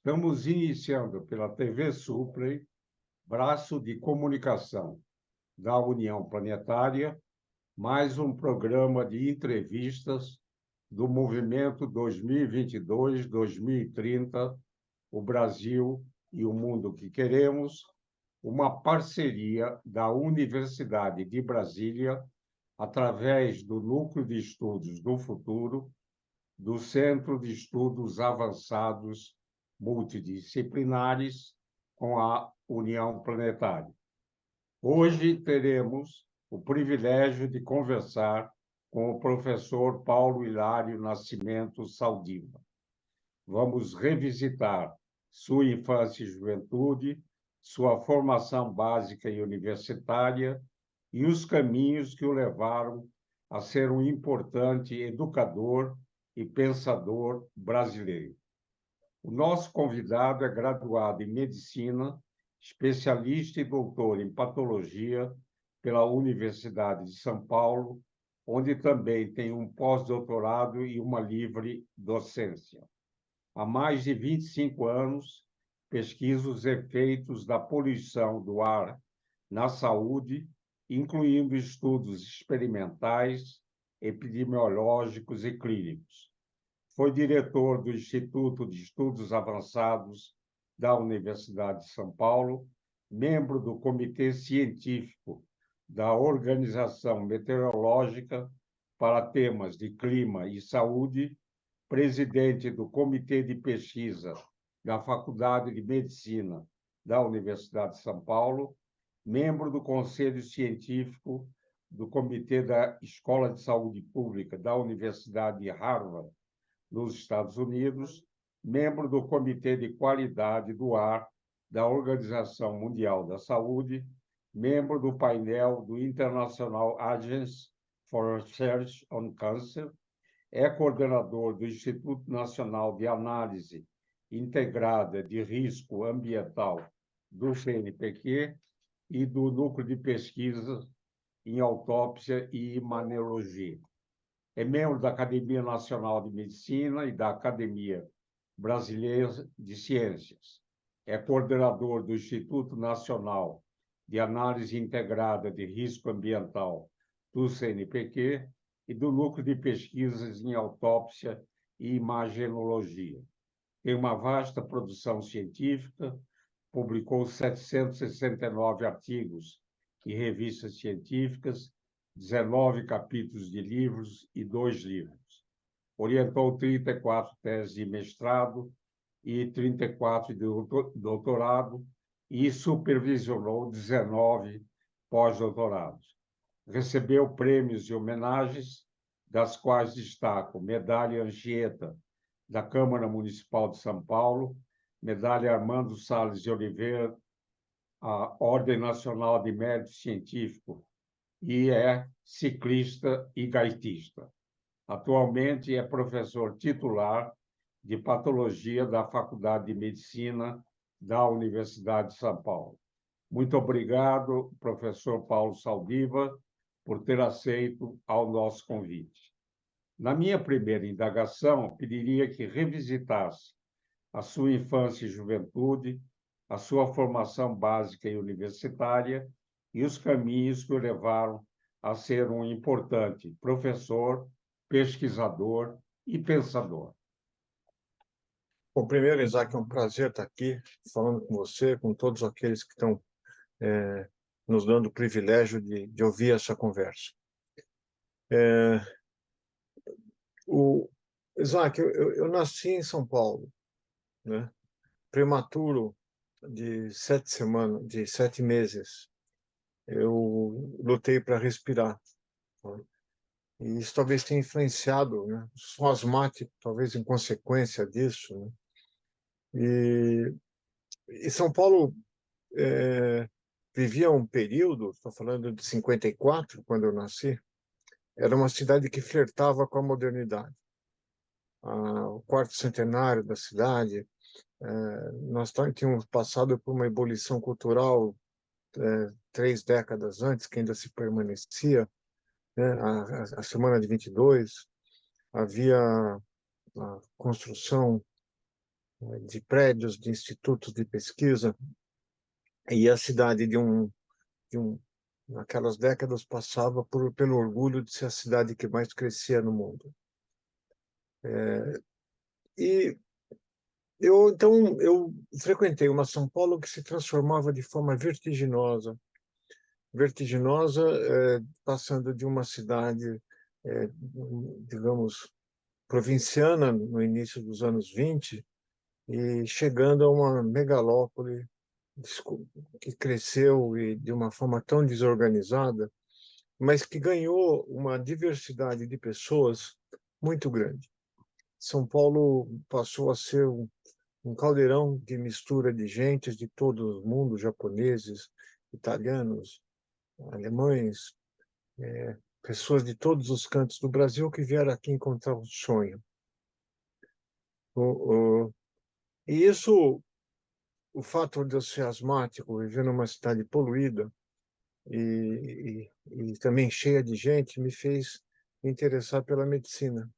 Estamos iniciando pela TV Suplem, braço de comunicação da União Planetária, mais um programa de entrevistas do movimento 2022-2030, o Brasil e o Mundo que Queremos, uma parceria da Universidade de Brasília, através do Núcleo de Estudos do Futuro, do Centro de Estudos Avançados Multidisciplinares com a União Planetária. Hoje teremos o privilégio de conversar com o professor Paulo Hilário Nascimento Saldiva. Vamos revisitar sua infância e juventude, sua formação básica e universitária e os caminhos que o levaram a ser um importante educador e pensador brasileiro. O nosso convidado é graduado em medicina, especialista e doutor em patologia pela Universidade de São Paulo, onde também tem um pós-doutorado e uma livre docência. Há mais de 25 anos, pesquisa os efeitos da poluição do ar na saúde, incluindo estudos experimentais, epidemiológicos e clínicos. Foi diretor do Instituto de Estudos Avançados da Universidade de São Paulo, membro do Comitê Científico da Organização Meteorológica para temas de clima e saúde, presidente do Comitê de Pesquisa da Faculdade de Medicina da Universidade de São Paulo, membro do Conselho Científico do Comitê da Escola de Saúde Pública da Universidade de Harvard, nos Estados Unidos, membro do Comitê de Qualidade do Ar da Organização Mundial da Saúde, membro do painel do International Agency for Research on Cancer, é coordenador do Instituto Nacional de Análise Integrada de Risco Ambiental do CNPq e do Núcleo de Pesquisa em Autópsia e Imanologia. É membro da Academia Nacional de Medicina e da Academia Brasileira de Ciências. É coordenador do Instituto Nacional de Análise Integrada de Risco Ambiental do CNPq e do Núcleo de Pesquisas em Autópsia e Imagenologia. Tem uma vasta produção científica, publicou 769 artigos em revistas científicas, 19 capítulos de livros e 2 livros. Orientou 34 teses de mestrado e 34 de doutorado e supervisionou 19 pós-doutorados. Recebeu prêmios e homenagens, das quais destaco Medalha Anchieta, da Câmara Municipal de São Paulo, Medalha Armando Salles de Oliveira, a Ordem Nacional de Mérito Científico, e é ciclista e gaitista. Atualmente é professor titular de patologia da Faculdade de Medicina da Universidade de São Paulo. Muito obrigado, professor Paulo Saldiva, por ter aceito ao nosso convite. Na minha primeira indagação, pediria que revisitasse a sua infância e juventude, a sua formação básica e universitária e os caminhos que o levaram a ser um importante professor, pesquisador e pensador. Bom, primeiro, Isaac, é um prazer estar aqui falando com você, com todos aqueles que estão nos dando o privilégio de ouvir essa conversa. Isaac, eu nasci em São Paulo, né? Prematuro de 7 meses. Eu lutei para respirar, né? E isso talvez tenha influenciado, né? Sou asmático, talvez em consequência disso, né? E São Paulo vivia um período, estou falando de 54, quando eu nasci, era uma cidade que flertava com a modernidade. O quarto centenário da cidade, nós tínhamos passado por uma ebulição cultural 3 décadas antes, que ainda se permanecia, né? A Semana de 22, havia a construção de prédios, de institutos de pesquisa, e a cidade naquelas décadas passava pelo orgulho de ser a cidade que mais crescia no mundo. E eu frequentei uma São Paulo que se transformava de forma vertiginosa, passando de uma cidade, digamos, provinciana no início dos anos 20 e chegando a uma megalópole que cresceu e de uma forma tão desorganizada, mas que ganhou uma diversidade de pessoas muito grande. São Paulo passou a ser um caldeirão de mistura de gentes de todo o mundo, japoneses, italianos, alemães, pessoas de todos os cantos do Brasil que vieram aqui encontrar um sonho. E isso, o fato de eu ser asmático, viver numa cidade poluída e também cheia de gente, me fez me interessar pela medicina.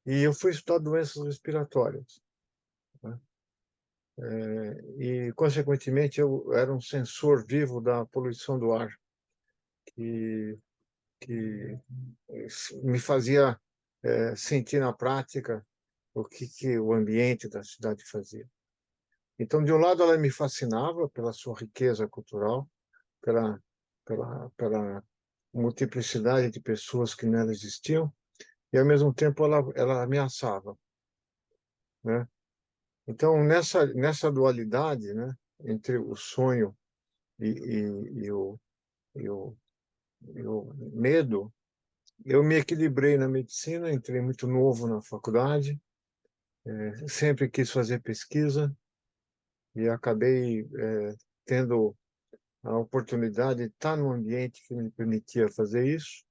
E eu fui estudar doenças respiratórias, né? E, consequentemente, eu era um sensor vivo da poluição do ar, que me fazia sentir na prática que o ambiente da cidade fazia. Então, de um lado, ela me fascinava pela sua riqueza cultural, pela, pela multiplicidade de pessoas que nela existiam, e, ao mesmo tempo, ela ameaçava, né? Então, nessa dualidade, né, entre o sonho e, e, e, o, e, o, e o medo, eu me equilibrei na medicina, entrei muito novo na faculdade, sempre quis fazer pesquisa e acabei tendo a oportunidade de estar num ambiente que me permitia fazer isso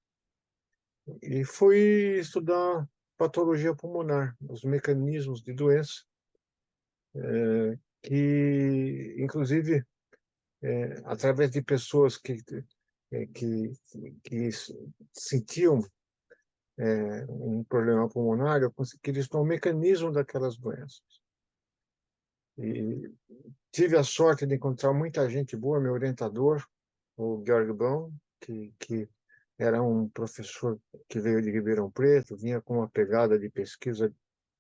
e fui estudar patologia pulmonar, os mecanismos de doença, que, inclusive, através de pessoas que, que sentiam um problema pulmonar, eu consegui estudar o mecanismo daquelas doenças. E tive a sorte de encontrar muita gente boa, meu orientador, o Georg Baum, que era um professor que veio de Ribeirão Preto, vinha com uma pegada de pesquisa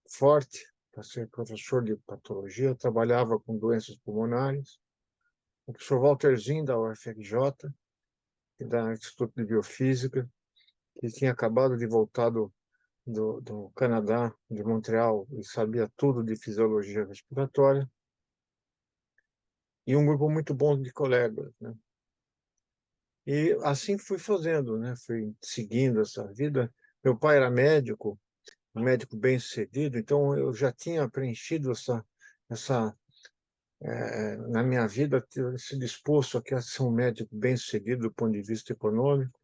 forte, para ser professor de patologia, trabalhava com doenças pulmonares. O professor Walterzinho, da UFRJ, da Instituto de Biofísica, que tinha acabado de voltar do Canadá, de Montreal, e sabia tudo de fisiologia respiratória, e um grupo muito bom de colegas, né? E assim fui fazendo, né? Fui seguindo essa vida. Meu pai era médico, um médico bem-sucedido, então eu já tinha preenchido na minha vida, se disposto a ser um médico bem-sucedido do ponto de vista econômico.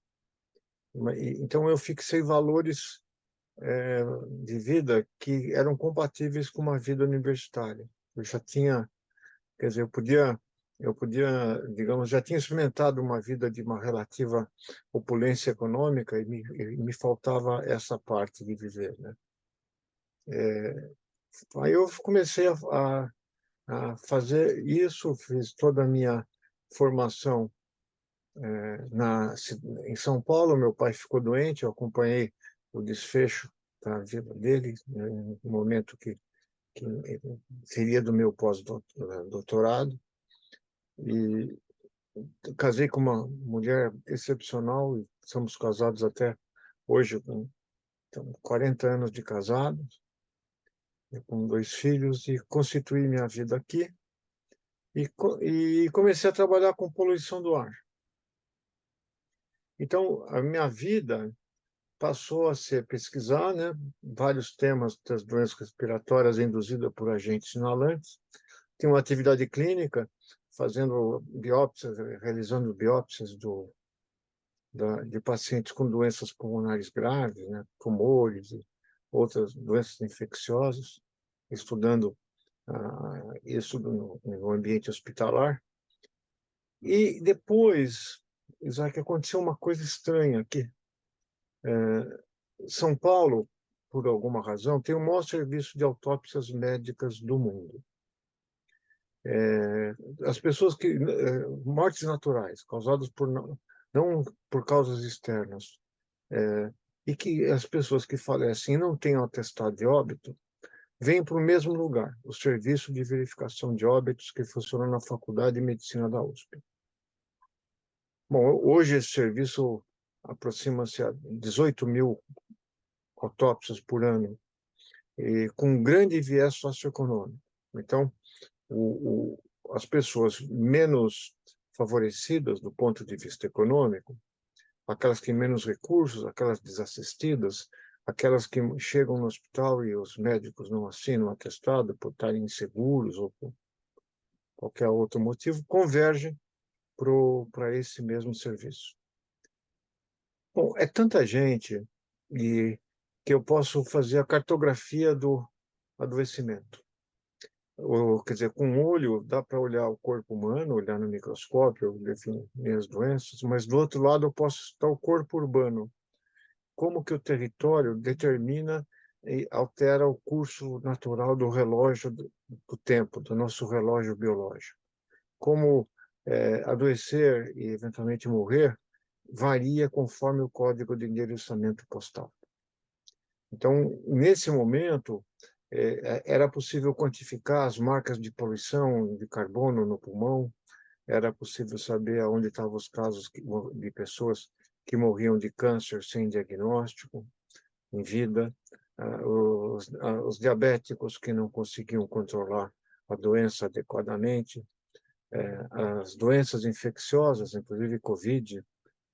Então eu fixei valores de vida que eram compatíveis com uma vida universitária. Eu já tinha, quer dizer, eu podia, digamos, já tinha experimentado uma vida de uma relativa opulência econômica e me faltava essa parte de viver, né? Aí eu comecei a fazer isso, fiz toda a minha formação em São Paulo. Meu pai ficou doente, eu acompanhei o desfecho da vida dele, né, no momento que seria do meu pós-doutorado. E casei com uma mulher excepcional e somos casados até hoje, com 40 anos de casados, com 2 filhos, e constituí minha vida aqui e comecei a trabalhar com poluição do ar. Então, a minha vida passou a ser pesquisar, né, vários temas das doenças respiratórias induzidas por agentes inalantes. Tinha uma atividade clínica, fazendo biópsias, realizando biópsias de pacientes com doenças pulmonares graves, né, tumores e outras doenças infecciosas, estudando isso no ambiente hospitalar. E depois, Isaac, aconteceu uma coisa estranha aqui. São Paulo, por alguma razão, tem o maior serviço de autópsias médicas do mundo. As pessoas que... mortes naturais, causadas por não por causas externas, e que as pessoas que falecem e não têm atestado de óbito, vêm para o mesmo lugar, o Serviço de Verificação de Óbitos, que funciona na Faculdade de Medicina da USP. Bom, hoje esse serviço aproxima-se a 18 mil autópsias por ano, e com grande viés socioeconômico. Então, as pessoas menos favorecidas do ponto de vista econômico, aquelas que têm menos recursos, aquelas desassistidas, aquelas que chegam no hospital e os médicos não assinam atestado por estarem inseguros ou por qualquer outro motivo, convergem para esse mesmo serviço. Bom, é tanta gente que eu posso fazer a cartografia do adoecimento. Quer dizer, com um olho dá para olhar o corpo humano, olhar no microscópio, definir as doenças, mas do outro lado eu posso estar o corpo urbano. Como que o território determina e altera o curso natural do relógio do tempo, do nosso relógio biológico. Como adoecer e eventualmente morrer varia conforme o código de endereçamento postal. Então, nesse momento, era possível quantificar as marcas de poluição de carbono no pulmão, era possível saber onde estavam os casos de pessoas que morriam de câncer sem diagnóstico, em vida, os diabéticos que não conseguiam controlar a doença adequadamente, as doenças infecciosas, inclusive Covid,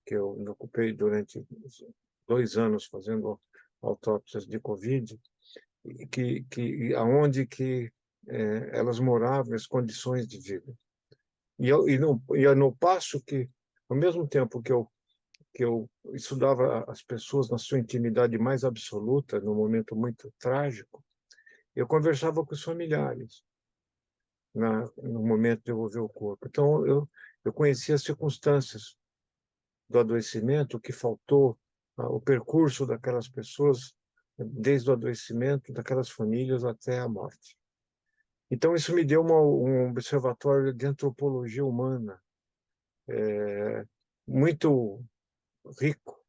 que eu me ocupei durante 2 anos fazendo autópsias de Covid, aonde que elas moravam, as condições de vida. E no passo que, ao mesmo tempo que eu estudava as pessoas na sua intimidade mais absoluta, num momento muito trágico, eu conversava com os familiares no momento de devolver o corpo. Então, eu conhecia as circunstâncias do adoecimento, o que faltou, o percurso daquelas pessoas, desde o adoecimento daquelas famílias até a morte. Então, isso me deu um observatório de antropologia humana muito rico.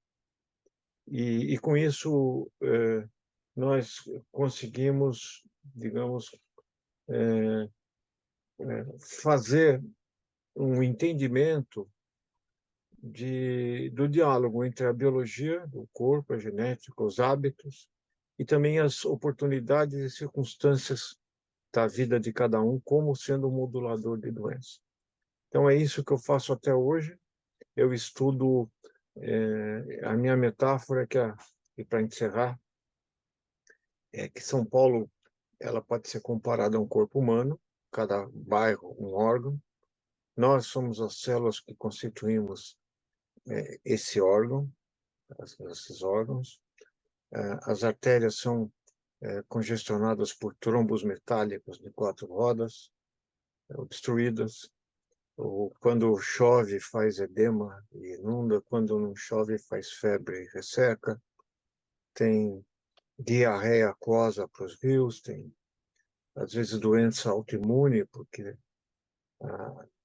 E com isso, nós conseguimos, digamos, fazer um entendimento do diálogo entre a biologia do corpo, a genética, os hábitos, e também as oportunidades e circunstâncias da vida de cada um, como sendo um modulador de doença. Então, é isso que eu faço até hoje. Eu estudo, a minha metáfora, e para encerrar, é que São Paulo ela pode ser comparada a um corpo humano, cada bairro um órgão. Nós somos as células que constituímos esse órgão, esses órgãos. As artérias são congestionadas por trombos metálicos de 4 rodas, obstruídas. Quando chove, faz edema e inunda. Quando não chove, faz febre e resseca. Tem diarreia aquosa para os rios, tem, às vezes, doença autoimune, porque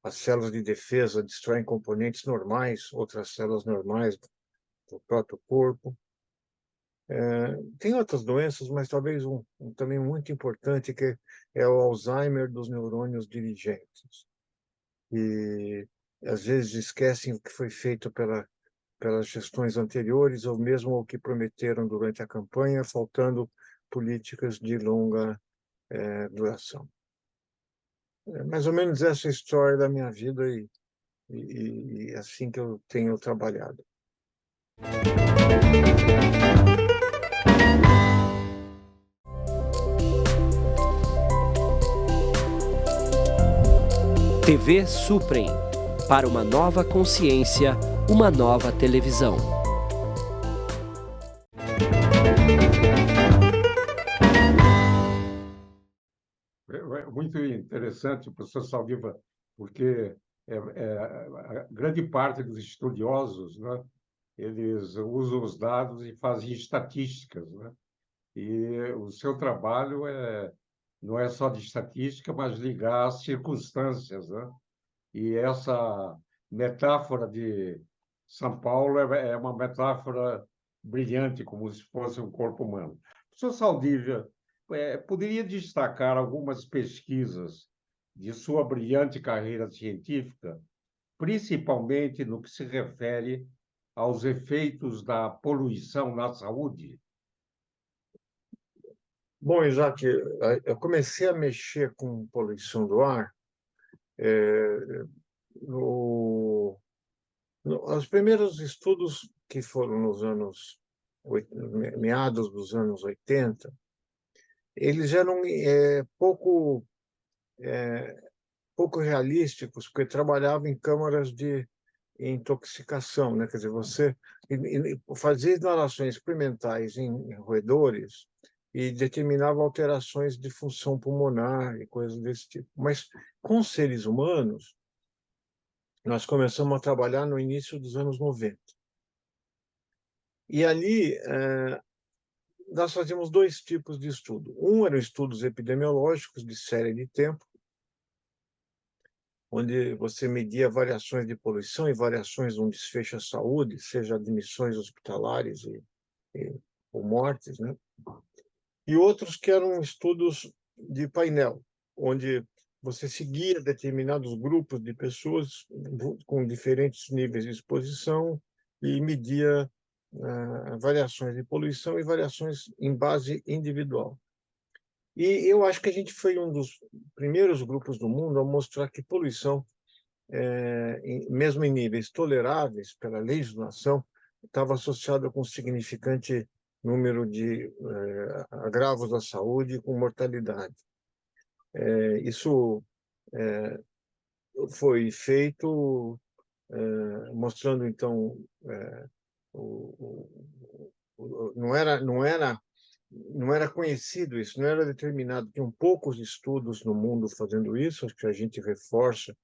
as células de defesa destroem componentes normais, outras células normais do próprio corpo. Tem outras doenças, mas talvez também muito importante, que é o Alzheimer dos neurônios dirigentes. E às vezes esquecem o que foi feito pelas gestões anteriores, ou mesmo o que prometeram durante a campanha, faltando políticas de longa duração. Mais ou menos essa é a história da minha vida e assim que eu tenho trabalhado. TV Suprem. Para uma nova consciência, uma nova televisão. Muito interessante, professor Saldiva, porque a grande parte dos estudiosos, né, eles usam os dados e fazem estatísticas, né? E o seu trabalho não é só de estatística, mas ligar as circunstâncias, né? E essa metáfora de São Paulo é uma metáfora brilhante, como se fosse um corpo humano. Professor Saldívia, poderia destacar algumas pesquisas de sua brilhante carreira científica, principalmente no que se refere aos efeitos da poluição na saúde? Bom, Isaac, eu comecei a mexer com poluição do ar no, os primeiros estudos que foram nos anos meados dos anos 80, eles eram pouco realísticos, porque trabalhavam em câmaras de intoxicação, né? Quer dizer, você fazia inalações experimentais em roedores e determinava alterações de função pulmonar e coisas desse tipo. Mas com seres humanos, nós começamos a trabalhar no início dos anos 90. E ali nós fazíamos dois tipos de estudo. Um eram estudos epidemiológicos de série de tempo, onde você media variações de poluição e variações no desfecho à saúde, seja admissões hospitalares ou mortes, né? E outros que eram estudos de painel, onde você seguia determinados grupos de pessoas com diferentes níveis de exposição e media variações de poluição e variações em base individual. E eu acho que a gente foi um dos primeiros grupos do mundo a mostrar que poluição, mesmo em níveis toleráveis pela legislação, estava associada com um significante número de agravos à saúde com mortalidade. Isso foi feito mostrando, então, não era conhecido isso, não era determinado. Tinham poucos estudos no mundo fazendo isso, acho que a gente reforça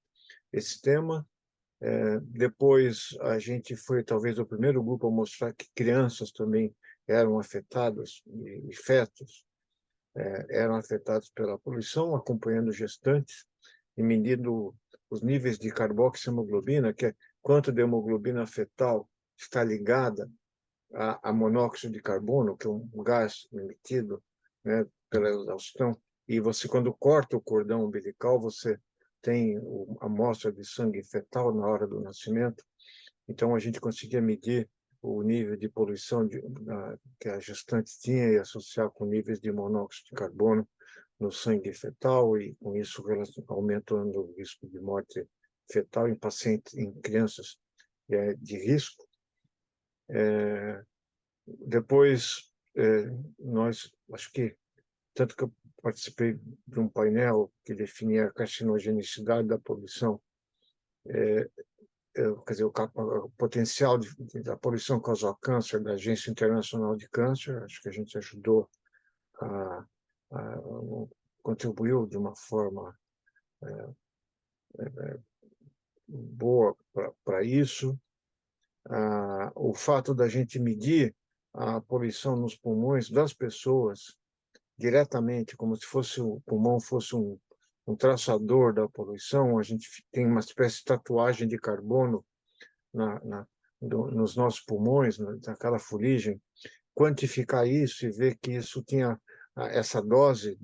esse tema. Depois, a gente foi talvez o primeiro grupo a mostrar que crianças também eram afetadas, e fetos eram afetados pela poluição, acompanhando gestantes e medindo os níveis de carboxihemoglobina, que é quanto de hemoglobina fetal está ligada a monóxido de carbono, que é um gás emitido, né, pela exaustão. E você, quando corta o cordão umbilical, você tem a amostra de sangue fetal na hora do nascimento. Então, a gente conseguia medir o nível de poluição que a gestante tinha e associar com níveis de monóxido de carbono no sangue fetal, e com isso aumentando o risco de morte fetal em pacientes, em crianças de risco. Depois, nós, acho que, tanto que eu participei de um painel que definia a carcinogenicidade da poluição, quer dizer, o potencial da poluição causar câncer da Agência Internacional de Câncer. Acho que a gente ajudou a contribuiu de uma forma boa para isso. O fato da gente medir a poluição nos pulmões das pessoas diretamente, como se fosse o pulmão fosse um traçador da poluição. A gente tem uma espécie de tatuagem de carbono nos nossos pulmões, naquela fuligem. Quantificar isso e ver que isso tinha essa dose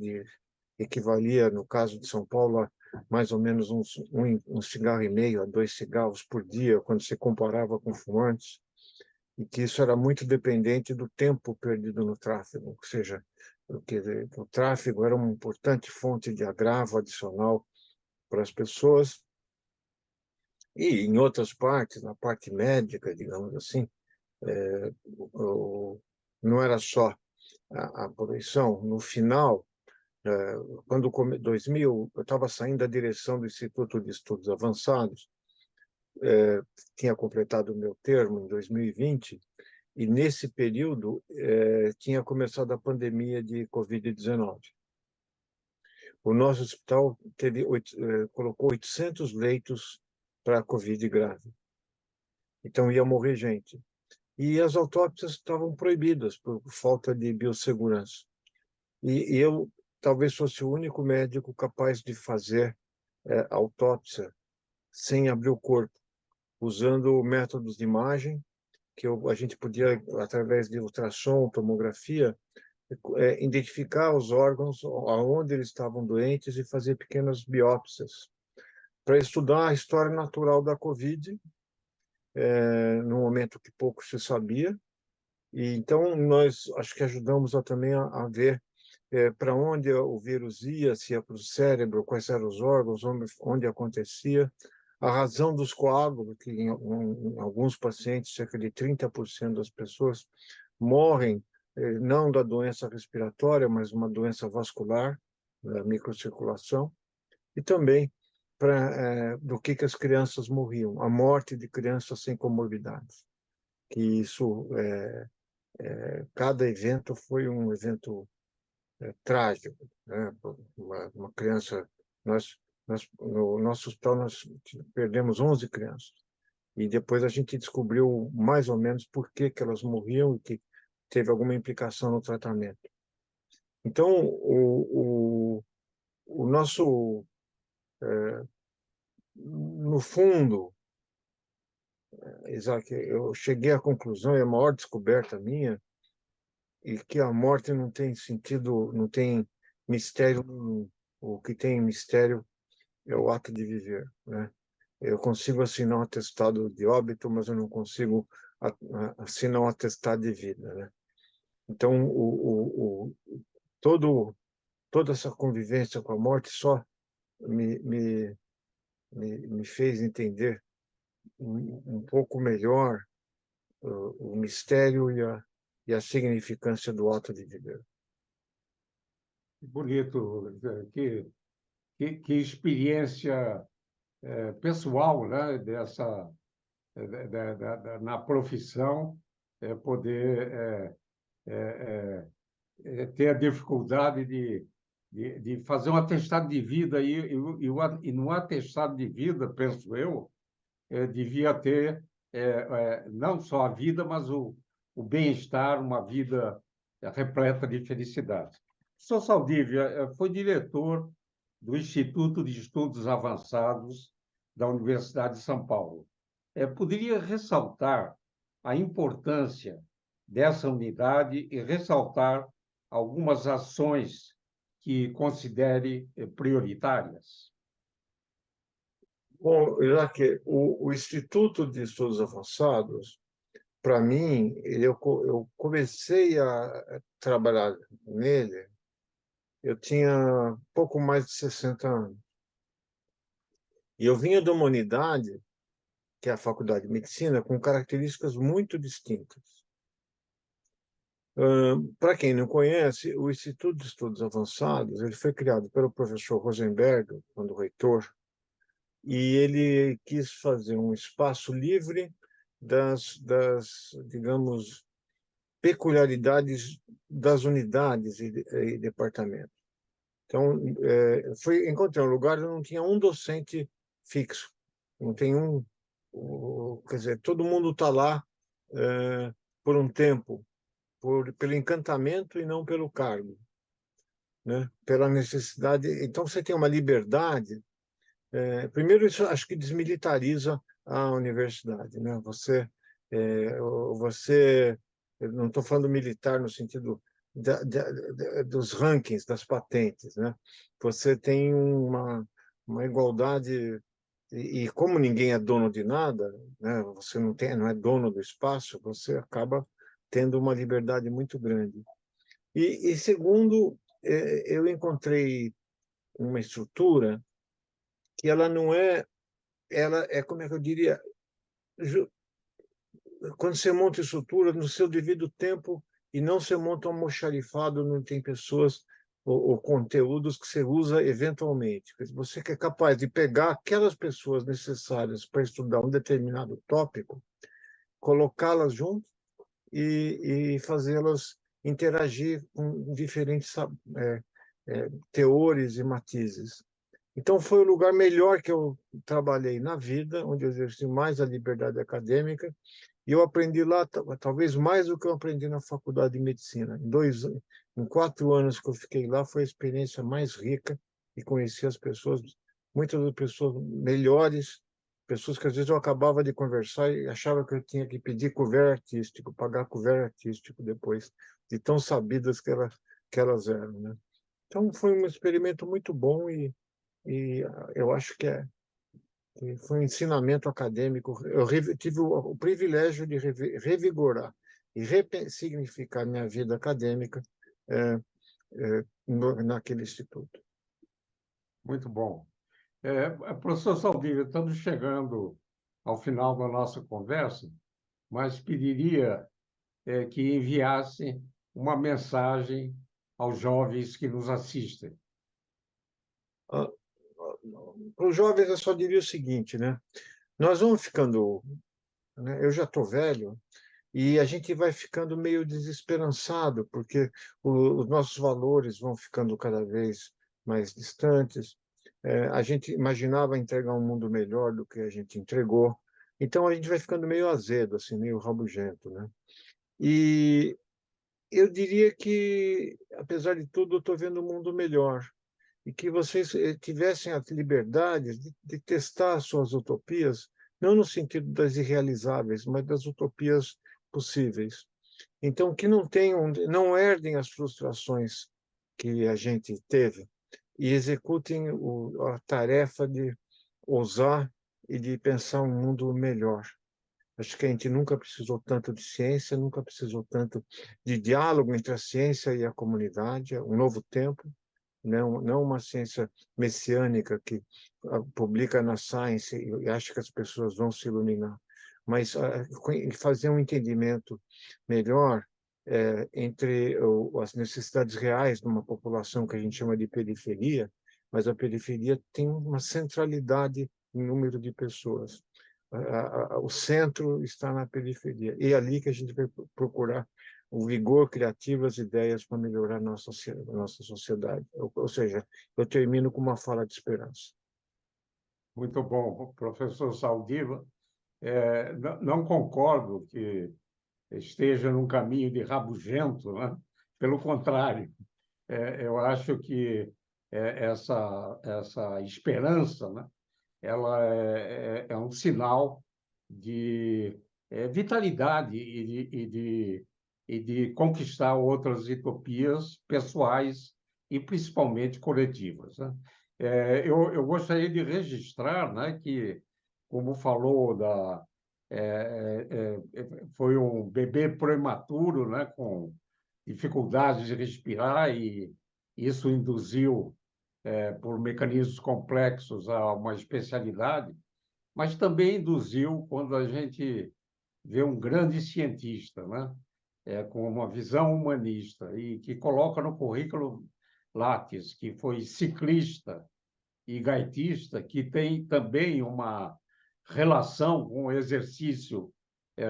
equivalia, no caso de São Paulo, a mais ou menos um cigarro e meio a 2 cigarros por dia, quando se comparava com fumantes, e que isso era muito dependente do tempo perdido no tráfego, ou seja, o tráfego era uma importante fonte de agravo adicional para as pessoas. E em outras partes, na parte médica, digamos assim, não era só a poluição. No final, quando 2000, eu estava saindo da direção do Instituto de Estudos Avançados, tinha completado o meu termo em 2020, e nesse período tinha começado a pandemia de Covid-19. O nosso hospital colocou 800 leitos para Covid grave. Então ia morrer gente. E as autópsias estavam proibidas por falta de biossegurança. E eu talvez fosse o único médico capaz de fazer autópsia sem abrir o corpo, usando métodos de imagem, que a gente podia, através de ultrassom, tomografia, identificar os órgãos, aonde eles estavam doentes e fazer pequenas biópsias, para estudar a história natural da Covid, no momento que pouco se sabia. E então nós acho que ajudamos também a ver para onde o vírus ia, se ia para o cérebro, quais eram os órgãos, onde acontecia, a razão dos coágulos, que em alguns pacientes, cerca de 30% das pessoas morrem não da doença respiratória, mas uma doença vascular, da microcirculação, e também do que as crianças morriam, a morte de crianças sem comorbidades, que isso, cada evento foi um evento trágico, né? Uma criança, no nosso hospital nós perdemos 11 crianças, e depois a gente descobriu mais ou menos por que elas morriam e que teve alguma implicação no tratamento. Então, o nosso, no fundo, Isaac, eu cheguei à conclusão, é a maior descoberta minha, e que a morte não tem sentido, não tem mistério nenhum. O que tem mistério é o ato de viver, né? Eu consigo assinar um atestado de óbito, mas eu não consigo assinar um atestado de vida, né? Então, toda essa convivência com a morte só me fez entender um pouco melhor o mistério e a significância do ato de viver. Bonito, que experiência pessoal, né? Dessa na profissão, poder ter a dificuldade de fazer um atestado de vida e no atestado de vida, penso eu, devia ter não só a vida, mas o bem-estar, uma vida repleta de felicidade. O senhor Saldívia foi diretor do Instituto de Estudos Avançados da Universidade de São Paulo. Poderia ressaltar a importância dessa unidade e ressaltar algumas ações que considere prioritárias? Bom, Isaac, o Instituto de Estudos Avançados, para mim, eu comecei a trabalhar nele, eu tinha pouco mais de 60 anos. E eu vinha de uma unidade, que é a Faculdade de Medicina, com características muito distintas. Para quem não conhece, o Instituto de Estudos Avançados ele foi criado pelo professor Rosenberg, quando reitor, e ele quis fazer um espaço livre das digamos, peculiaridades das unidades e departamentos. Então, encontrei um lugar onde não tinha um docente fixo, não tem quer dizer, todo mundo está lá por um tempo, pelo encantamento e não pelo cargo, né? Pela necessidade. Então, você tem uma liberdade. Primeiro, isso acho que desmilitariza a universidade, né? Você, eu não estou falando militar no sentido dos rankings, das patentes, né? Você tem uma igualdade e como ninguém é dono de nada, né? Você não é dono do espaço, você acaba tendo uma liberdade muito grande. E segundo, eu encontrei uma estrutura que ela não ela é, como é que eu diria, quando você monta estrutura no seu devido tempo e não se monta um almoxarifado, não tem pessoas ou conteúdos que você usa eventualmente. Você que é capaz de pegar aquelas pessoas necessárias para estudar um determinado tópico, colocá-las junto e fazê-las interagir com diferentes teores e matizes. Então, foi o lugar melhor que eu trabalhei na vida, onde eu exerci mais a liberdade acadêmica, e eu aprendi lá talvez mais do que eu aprendi na faculdade de medicina. Em 4 anos que eu fiquei lá, foi a experiência mais rica e conheci as pessoas, muitas das pessoas melhores, pessoas que às vezes eu acabava de conversar e achava que eu tinha que pedir couvert artístico, pagar couvert artístico depois, de tão sabidas que elas eram, né? Então, foi um experimento muito bom e eu acho que foi um ensinamento acadêmico. Eu tive o privilégio de revigorar e ressignificar minha vida acadêmica naquele instituto. Muito bom. Professor Saldívia, estamos chegando ao final da nossa conversa, mas pediria que enviasse uma mensagem aos jovens que nos assistem. Para os jovens, eu só diria o seguinte, né? Nós vamos ficando, né? Eu já estou velho, e a gente vai ficando meio desesperançado, porque os nossos valores vão ficando cada vez mais distantes. A gente imaginava entregar um mundo melhor do que a gente entregou, então a gente vai ficando meio azedo, assim, meio rabugento, né? E eu diria que, apesar de tudo, eu estou vendo um mundo melhor e que vocês tivessem a liberdade de testar suas utopias, não no sentido das irrealizáveis, mas das utopias possíveis. Então, que não tenham, não herdem as frustrações que a gente teve e executem a tarefa de ousar e de pensar um mundo melhor. Acho que a gente nunca precisou tanto de ciência, nunca precisou tanto de diálogo entre a ciência e a comunidade, é um novo tempo, não uma ciência messiânica que publica na Science e acha que as pessoas vão se iluminar, mas fazer um entendimento melhor entre as necessidades reais de uma população que a gente chama de periferia, mas a periferia tem uma centralidade em número de pessoas. O centro está na periferia, e é ali que a gente vai procurar o vigor criativo, as ideias para melhorar a nossa sociedade. Ou seja, eu termino com uma fala de esperança. Muito bom, professor Saldiva. Não concordo que esteja num caminho de rabugento, né? Pelo contrário, eu acho que essa esperança, né? Ela é um sinal de vitalidade e de conquistar outras utopias pessoais e principalmente coletivas, né? Eu gostaria de registrar, né, que, como falou, foi um bebê prematuro, né, com dificuldades de respirar, e isso induziu, por mecanismos complexos, a uma especialidade, mas também induziu quando a gente vê um grande cientista, né? Com uma visão humanista e que coloca no currículo Lattes, que foi ciclista e gaitista, que tem também uma relação com o exercício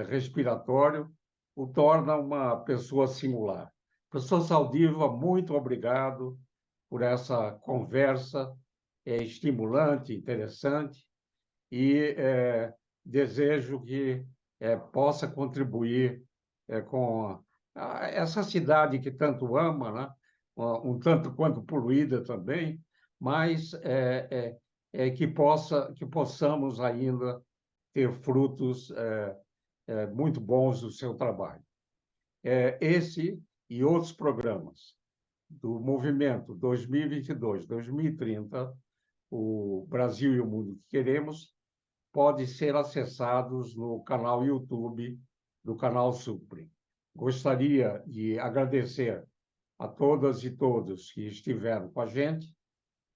respiratório, o torna uma pessoa singular. Professor Saldiva, muito obrigado por essa conversa estimulante, interessante, e desejo que possa contribuir com essa cidade que tanto ama, né? Um tanto quanto poluída também, mas que possamos ainda ter frutos muito bons do seu trabalho. Esse e outros programas do movimento 2022-2030, o Brasil e o Mundo que Queremos, podem ser acessados no canal YouTube do canal Supre. Gostaria de agradecer a todas e todos que estiveram com a gente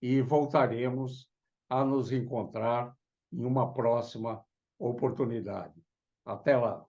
e voltaremos a nos encontrar em uma próxima oportunidade. Até lá.